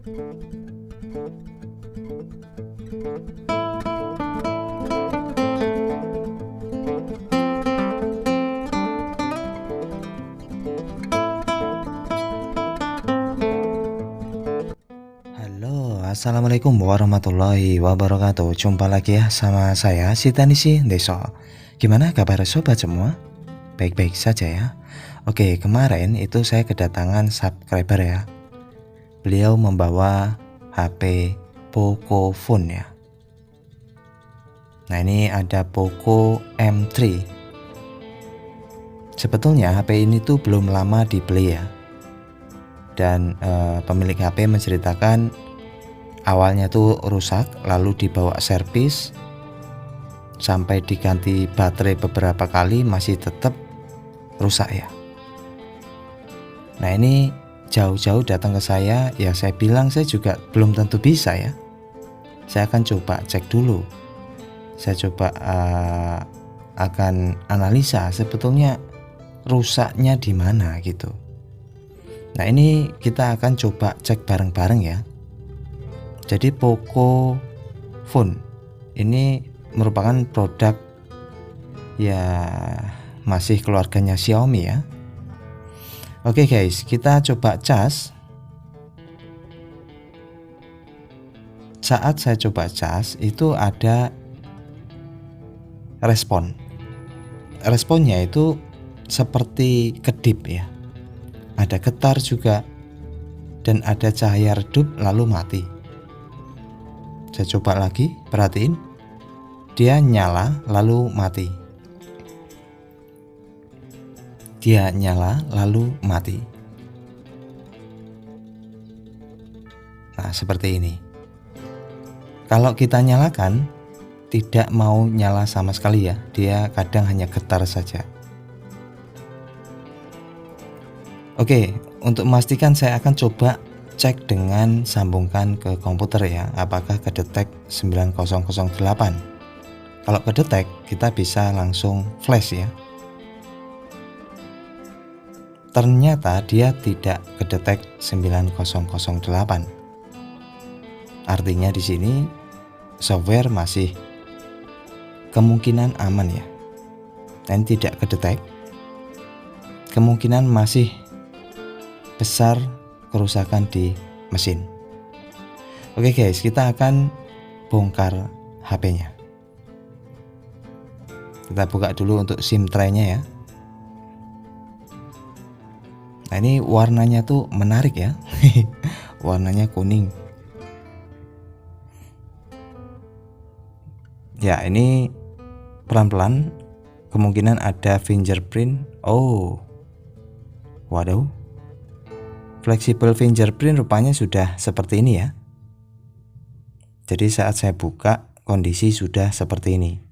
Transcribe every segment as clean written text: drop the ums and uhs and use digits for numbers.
Halo, assalamualaikum warahmatullahi wabarakatuh. Jumpa lagi ya sama saya si Tanisi Deso. Gimana kabar sobat semua? Baik-baik saja ya. Oke, kemarin itu saya kedatangan subscriber ya. Beliau membawa HP Pocophone ya. Nah, ini ada Poco M3. Sebetulnya HP ini tuh belum lama dibeli ya. Dan pemilik HP menceritakan awalnya tuh rusak, lalu dibawa servis sampai diganti baterai beberapa kali masih tetap rusak ya. Nah, ini jauh-jauh datang ke saya ya, saya bilang saya juga belum tentu bisa ya. Saya akan coba cek dulu. Saya coba akan analisa sebetulnya rusaknya di mana gitu. Nah, ini kita akan coba cek bareng-bareng ya. Jadi Pocophone ini merupakan produk ya masih keluarganya Xiaomi ya. Oke guys, kita coba cas. Saat saya coba cas itu ada respon. Responnya itu seperti kedip ya. Ada getar juga dan ada cahaya redup lalu mati. Saya coba lagi, perhatiin. Dia nyala lalu mati. Dia nyala lalu mati. Nah, seperti ini. Kalau kita nyalakan, tidak mau nyala sama sekali ya. Dia kadang hanya getar saja. Oke, untuk memastikan saya akan coba cek dengan sambungkan ke komputer ya, apakah kedetek 9008. Kalau kedetek, kita bisa langsung flash ya. Ternyata dia tidak kedetek 9008. Artinya di sini software masih kemungkinan aman ya. Dan tidak kedetek. Kemungkinan masih besar kerusakan di mesin. Oke guys, kita akan bongkar HP-nya. Kita buka dulu untuk SIM tray-nya ya. Nah, ini warnanya tuh menarik ya. Warnanya kuning. Ya, ini pelan-pelan kemungkinan ada fingerprint. Oh. Waduh. Flexible fingerprint rupanya sudah seperti ini ya. Jadi saat saya buka kondisi sudah seperti ini.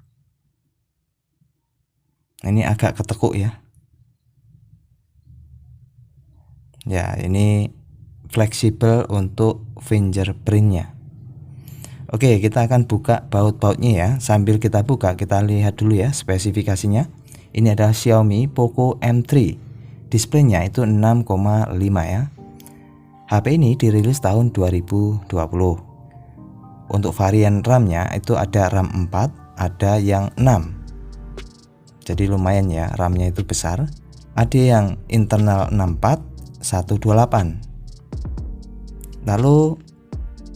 Ini agak ketekuk ya. Ya, ini fleksibel untuk fingerprintnya. Oke, kita akan buka baut-bautnya ya. Sambil kita buka, kita lihat dulu ya spesifikasinya. Ini adalah Xiaomi Poco M3. Displaynya itu 6,5 ya. HP ini dirilis tahun 2020. Untuk varian RAM-nya itu ada RAM 4, ada yang 6. Jadi lumayan ya, RAM-nya itu besar. Ada yang internal 64, 128. Lalu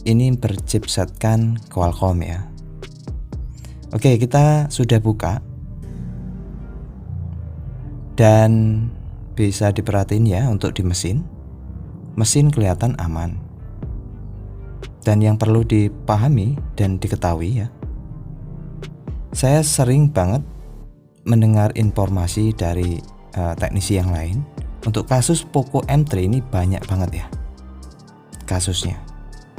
ini berchipsetkan Qualcomm ya. Oke, kita sudah buka. Dan bisa diperhatiin ya untuk di mesin. Mesin kelihatan aman. Dan yang perlu dipahami dan diketahui ya, saya sering banget mendengar informasi dari teknisi yang lain. Untuk kasus Poco M3 ini banyak banget ya kasusnya.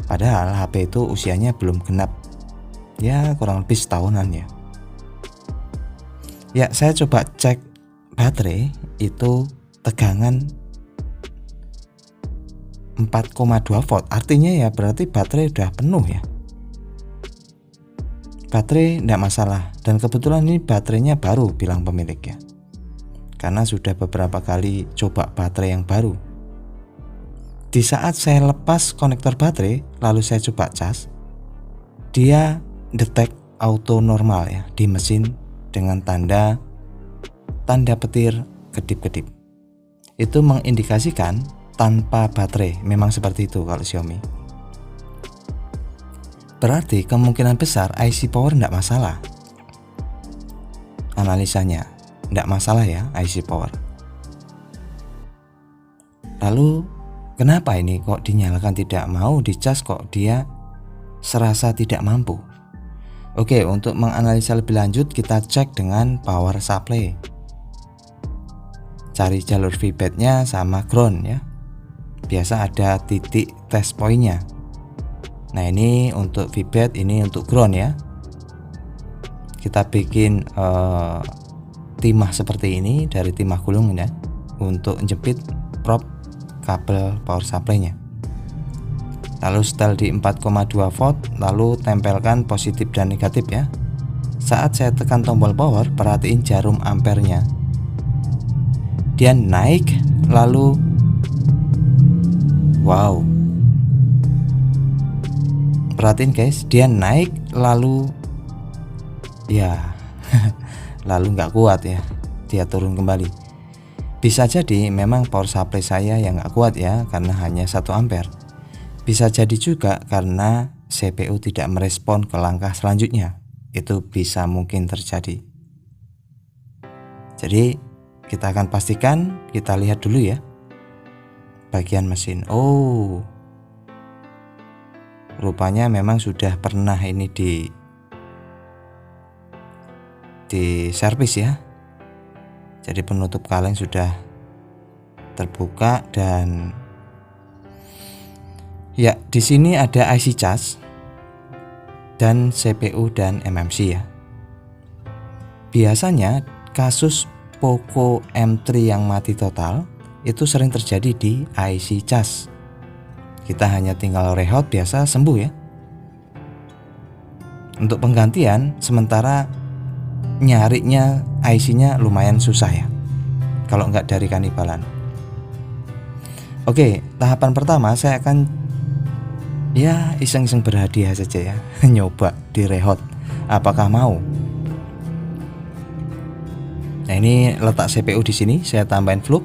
Padahal HP itu usianya belum genap ya, kurang lebih setahunan ya. Ya, saya coba cek baterai itu tegangan 4,2 volt, artinya ya berarti baterai udah penuh ya. Baterai tidak masalah, dan kebetulan ini baterainya baru bilang pemilik ya, karena sudah beberapa kali coba baterai yang baru. Di saat saya lepas konektor baterai lalu saya coba cas, dia detect auto normal ya di mesin dengan tanda petir kedip-kedip. Itu mengindikasikan tanpa baterai, memang seperti itu kalau Xiaomi. Berarti kemungkinan besar IC power tidak masalah. Analisanya tidak masalah ya IC power. Lalu kenapa ini kok dinyalakan tidak mau dicas, kok dia serasa tidak mampu? Oke, untuk menganalisa lebih lanjut kita cek dengan power supply. Cari jalur VBAT-nya sama ground ya. Biasa ada titik test point-nya. Nah, ini untuk VBAT, ini untuk ground ya. Kita bikin timah seperti ini dari timah gulung ya untuk jepit prop kabel power supply-nya. Lalu setel di 4,2 volt, lalu tempelkan positif dan negatif ya. Saat saya tekan tombol power, perhatiin jarum ampernya. Dia naik, lalu wow. Perhatiin guys, dia naik lalu ya lalu nggak kuat ya, dia turun kembali. Bisa jadi memang power supply saya yang nggak kuat ya, karena hanya 1 ampere. Bisa jadi juga karena CPU tidak merespon ke langkah selanjutnya. Itu bisa mungkin terjadi. Jadi kita akan pastikan, kita lihat dulu ya bagian mesin. Oh, rupanya memang sudah pernah ini di servis ya. Jadi penutup kaleng sudah terbuka dan ya, di sini ada IC cas dan CPU dan MMC ya. Biasanya kasus Poco M3 yang mati total itu sering terjadi di IC cas. Kita hanya tinggal rehot biasa sembuh ya. Untuk penggantian sementara nyarinya IC-nya lumayan susah ya, kalau nggak dari Kanibalan. Oke, tahapan pertama saya akan ya iseng-iseng berhadiah saja ya, nyoba direhot apakah mau. Nah, ini letak CPU di sini, saya tambahin fluk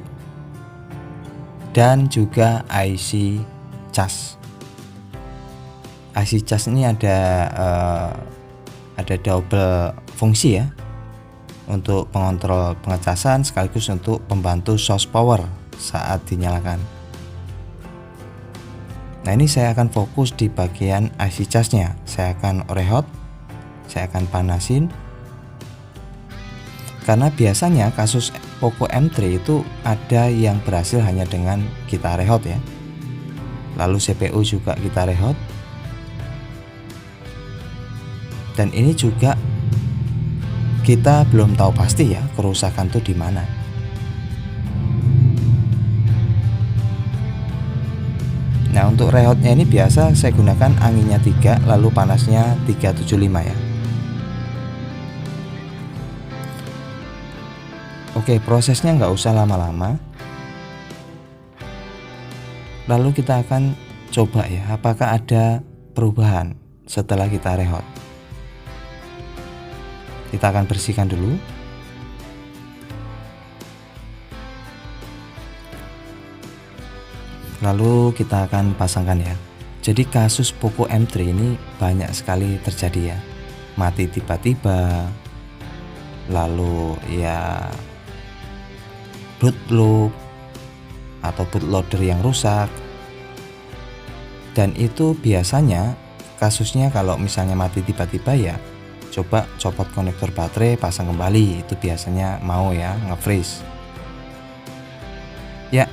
dan juga IC cas. IC cas ini ada double fungsi ya, untuk pengontrol pengecasan sekaligus untuk pembantu source power saat dinyalakan. Nah, ini saya akan fokus di bagian IC casnya. Saya akan rehot, saya akan panasin. Karena biasanya kasus Poco M3 itu ada yang berhasil hanya dengan kita rehot ya. Lalu CPU juga kita rehot. Dan ini juga kita belum tahu pasti ya kerusakan tuh di mana. Nah, untuk rehotnya ini biasa saya gunakan anginnya 3 lalu panasnya 375 ya. Oke, prosesnya nggak usah lama-lama. Lalu kita akan coba ya apakah ada perubahan setelah kita rehot. Kita akan bersihkan dulu. Lalu kita akan pasangkan ya. Jadi kasus Poco M3 ini banyak sekali terjadi ya. Mati tiba-tiba. Lalu ya boot loop atau bootloader yang rusak. Dan itu biasanya kasusnya kalau misalnya mati tiba-tiba ya coba copot konektor baterai, pasang kembali, itu biasanya mau ya nge-freeze. Ya,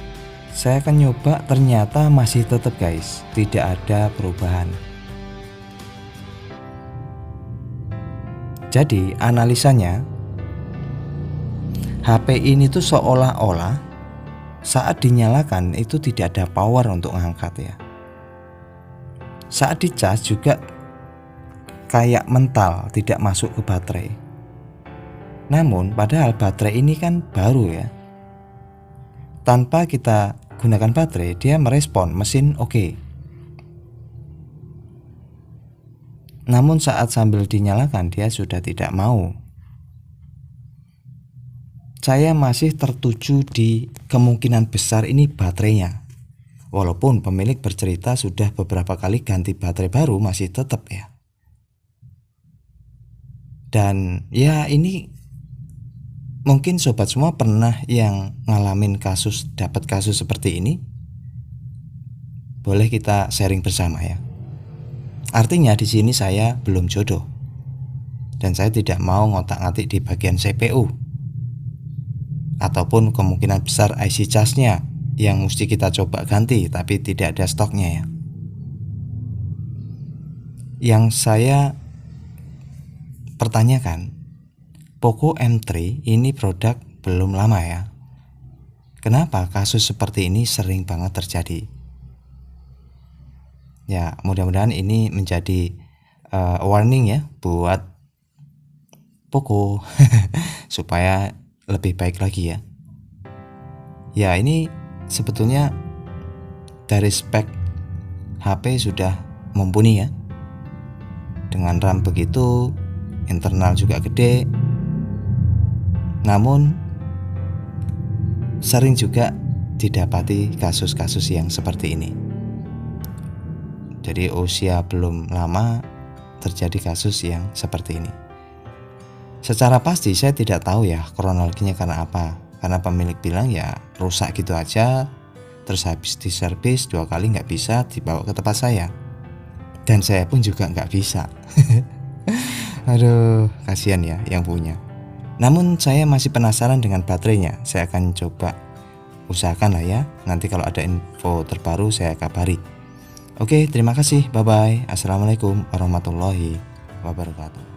saya akan nyoba, ternyata masih tetap guys, tidak ada perubahan. Jadi analisanya HP ini tuh seolah-olah saat dinyalakan itu tidak ada power untuk ngangkat ya. Saat dicas juga kayak mental, tidak masuk ke baterai. Namun padahal baterai ini kan baru ya. Tanpa kita gunakan baterai, dia merespon, mesin oke. Namun saat sambil dinyalakan dia sudah tidak mau. Saya masih tertuju di kemungkinan besar ini baterainya. Walaupun pemilik bercerita sudah beberapa kali ganti baterai baru, masih tetap ya. Dan ya ini mungkin sobat semua pernah yang ngalamin dapat kasus seperti ini. Boleh kita sharing bersama ya. Artinya di sini saya belum jodoh. Dan saya tidak mau ngotak-ngatik di bagian CPU. Ataupun kemungkinan besar IC charge-nya yang mesti kita coba ganti tapi tidak ada stoknya ya. Yang saya pertanyakan, Poco M3 ini produk belum lama ya. Kenapa kasus seperti ini sering banget terjadi? Ya, mudah-mudahan ini menjadi warning ya buat Poco supaya lebih baik lagi ya. Ya, ini sebetulnya dari spek HP sudah mumpuni ya. Dengan RAM begitu, internal juga gede. Namun sering juga didapati kasus-kasus yang seperti ini. Jadi usia belum lama terjadi kasus yang seperti ini. Secara pasti saya tidak tahu ya kronologinya karena apa. Karena pemilik bilang ya rusak gitu aja, terus habis diservis 2 kali nggak bisa dibawa ke tempat saya. Dan saya pun juga nggak bisa. Aduh, kasihan ya yang punya. Namun saya masih penasaran dengan baterainya. Saya akan coba usahakan lah ya. Nanti kalau ada info terbaru saya kabari. Oke, terima kasih. Bye bye. Assalamualaikum warahmatullahi wabarakatuh.